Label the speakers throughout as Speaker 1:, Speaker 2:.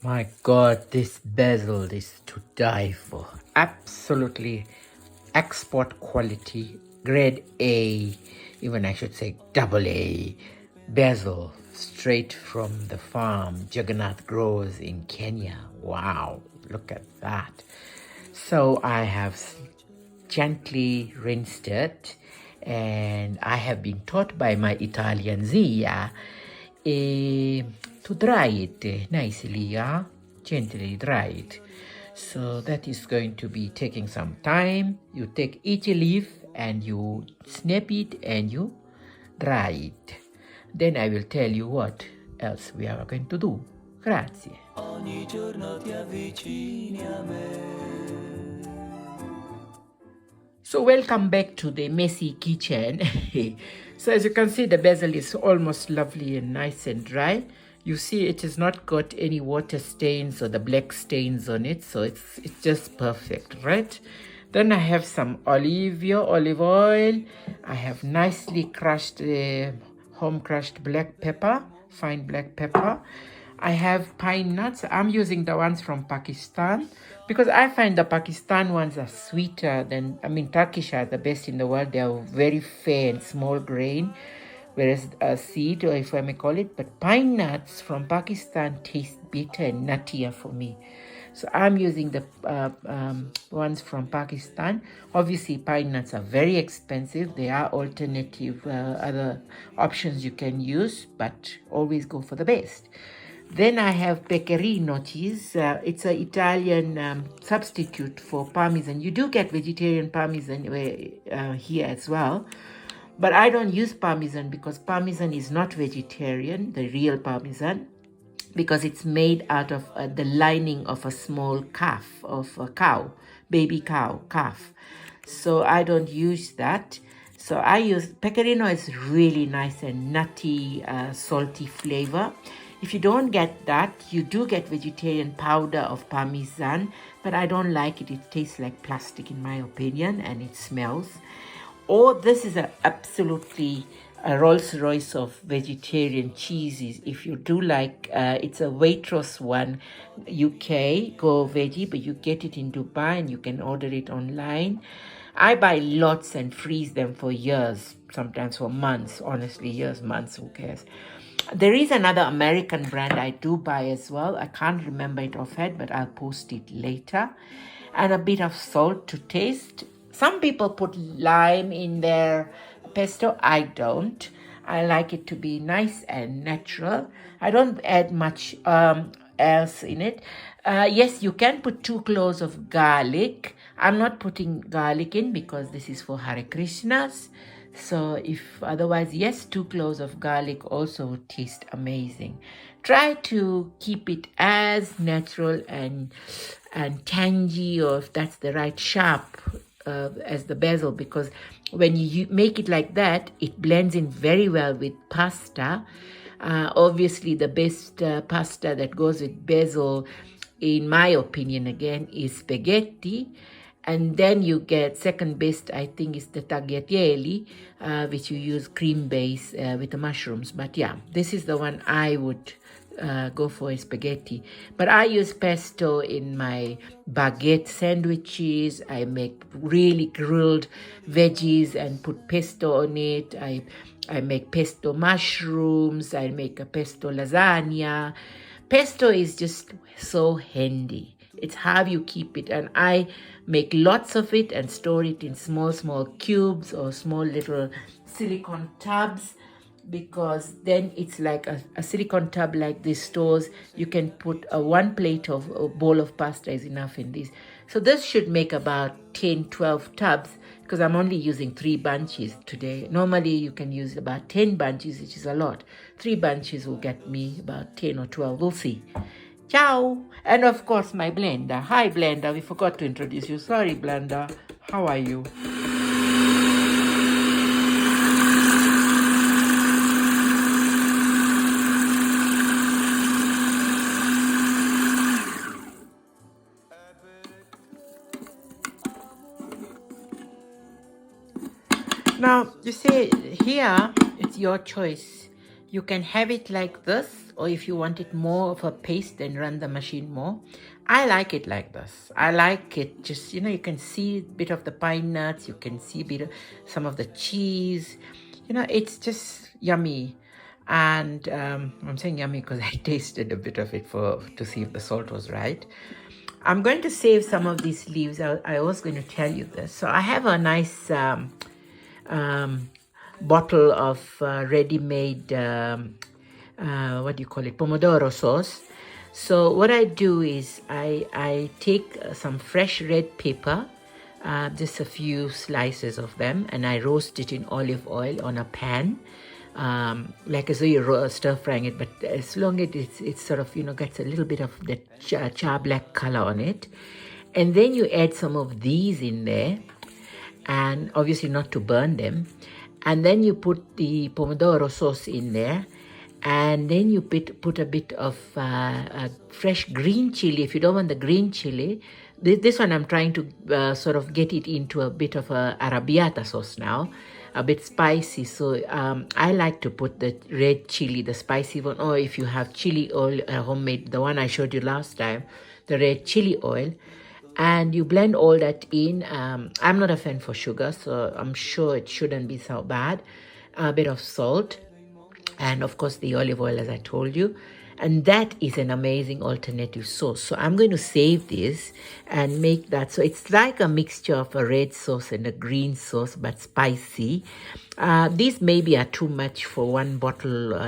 Speaker 1: My God, this basil is to die for. Absolutely export quality, grade A, even I should say double A, basil straight from the farm Jagannath grows in Kenya. Wow, look at that. So I have gently rinsed it, and I have been taught by my Italian zia to dry it nicely, yeah, gently dry it. So that is going to be taking some time. You take each leaf and you snap it and you dry it. Then I will tell you what else we are going to do. Grazie. Ogni giorno ti avvicini a me. So welcome back to the messy kitchen. So as you can see, the basil is almost lovely and nice and dry. You see it has not got any water stains or the black stains on it, so it's just perfect, right? Then I have some olive oil. I have nicely crushed home crushed black pepper, fine black pepper. I have pine nuts. I'm using the ones from Pakistan because I find the Pakistan ones are sweeter than, Turkish are the best in the world. They are very fair and small grain, whereas a seed, or if I may call it, but pine nuts from Pakistan taste bitter and nuttier for me. So I'm using the ones from Pakistan. Obviously, pine nuts are very expensive. There are alternative other options you can use, but always go for the best. Then I have pecorino cheese. It's an Italian substitute for parmesan. You do get vegetarian parmesan here as well. But I don't use parmesan because parmesan is not vegetarian, the real parmesan, because it's made out of the lining of a small calf, of a cow, baby cow, calf. So I don't use that. So I use pecorino. Is really nice and nutty, salty flavor. If you don't get that, you do get vegetarian powder of parmesan, but I don't like it. It tastes like plastic in my opinion, and it smells. Or this is absolutely a Rolls Royce of vegetarian cheeses. If you do like, it's a Waitrose one, UK, go veggie, but you get it in Dubai and you can order it online. I buy lots and freeze them for years, sometimes for months, honestly, years, months, who cares. There is another American brand I do buy as well. I can't remember it offhand, but I'll post it later. And a bit of salt to taste. Some people put lime in their pesto. I don't. I like it to be nice and natural. I don't add much else in it. Yes, you can put 2 cloves of garlic. I'm not putting garlic in because this is for Hare Krishnas. So if otherwise, yes, 2 cloves of garlic also would taste amazing. Try to keep it as natural and tangy, or if that's the right, sharp, as the basil, because when you make it like that, it blends in very well with pasta. Obviously, the best pasta that goes with basil, in my opinion, again, is spaghetti. And then you get second best, I think, is the tagliatelle, which you use cream base with the mushrooms. But yeah, this is the one I would go for, spaghetti. But I use pesto in my baguette sandwiches. I make really grilled veggies and put pesto on it. I make pesto mushrooms. I make a pesto lasagna. Pesto is just so handy. It's how you keep it. And I make lots of it and store it in small cubes or small little silicone tubs, because then it's like a silicone tub like these stores. You can put one plate of a bowl of pasta is enough in this. So this should make about 10-12 tubs, because I'm only using 3 bunches today. Normally you can use about 10 bunches, which is a lot. 3 bunches will get me about 10 or 12. We'll see. Ciao. And of course my blender. Hi blender, we forgot to introduce you. Sorry blender. How are you? Now, you see, here it's your choice. You can have it like this, or if you want it more of a paste, then run the machine more. I like it like this. I like it just, you know, you can see a bit of the pine nuts, you can see a bit of some of the cheese. You know, it's just yummy. And I'm saying yummy because I tasted a bit of it to see if the salt was right. I'm going to save some of these leaves. I was going to tell you this. So I have a nice bottle of ready-made, what do you call it, pomodoro sauce. So what I do is I take some fresh red pepper, just a few slices of them, and I roast it in olive oil on a pan. Like as though you're stir frying it, but as long as it's sort of, you know, gets a little bit of the char black color on it. And then you add some of these in there, and obviously not to burn them. And then you put the pomodoro sauce in there, and then you put a bit of fresh green chili. If you don't want the green chili, this one I'm trying to sort of get it into a bit of a arrabbiata sauce now, a bit spicy. So I like to put the red chili, the spicy one, or if you have chili oil, homemade, the one I showed you last time, the red chili oil. And you blend all that in. I'm not a fan for sugar, so I'm sure it shouldn't be so bad. A bit of salt, and of course the olive oil, as I told you. And that is an amazing alternative sauce. So I'm going to save this and make that. So it's like a mixture of a red sauce and a green sauce, but spicy. These maybe are too much for one bottle,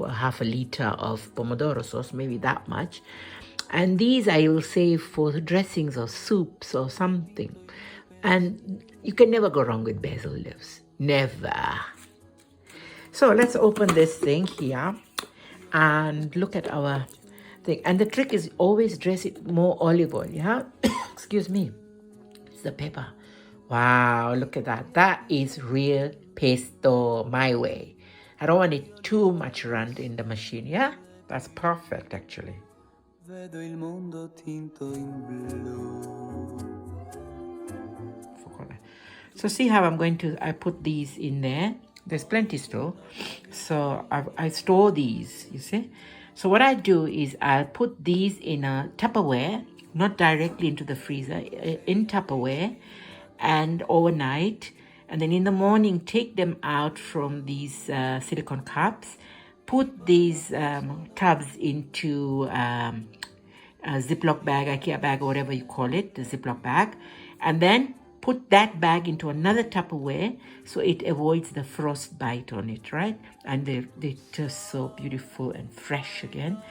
Speaker 1: half a liter of pomodoro sauce, maybe that much. And these I will save for dressings or soups or something. And you can never go wrong with basil leaves. Never. So let's open this thing here and look at our thing. And the trick is always dress it more olive oil, yeah? Excuse me. It's the pepper. Wow, look at that. That is real pesto my way. I don't want it too much run in the machine, yeah? That's perfect, actually. Vedo il mondo tinto in blu. So see how I'm going to, I put these in there. There's plenty still. So I store these, you see. So what I do is I'll put these in a Tupperware, not directly into the freezer, in Tupperware, and overnight. And then in the morning, take them out from these silicone cups, put these tubs into a Ziploc bag, IKEA bag, or whatever you call it, the Ziploc bag, and then put that bag into another Tupperware so it avoids the frost bite on it, right? And they're just so beautiful and fresh again.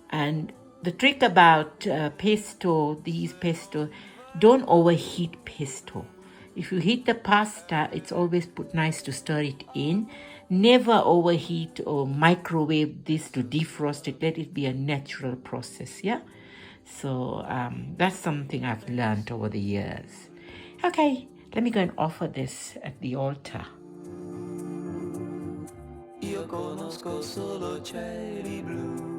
Speaker 1: And the trick about pesto, these pesto, don't overheat pesto. If you heat the pasta, it's always nice to stir it in. Never overheat or microwave this to defrost it. Let it be a natural process, yeah? So that's something I've learned over the years. Okay, let me go and offer this at the altar. Io conosco solo cieli blu.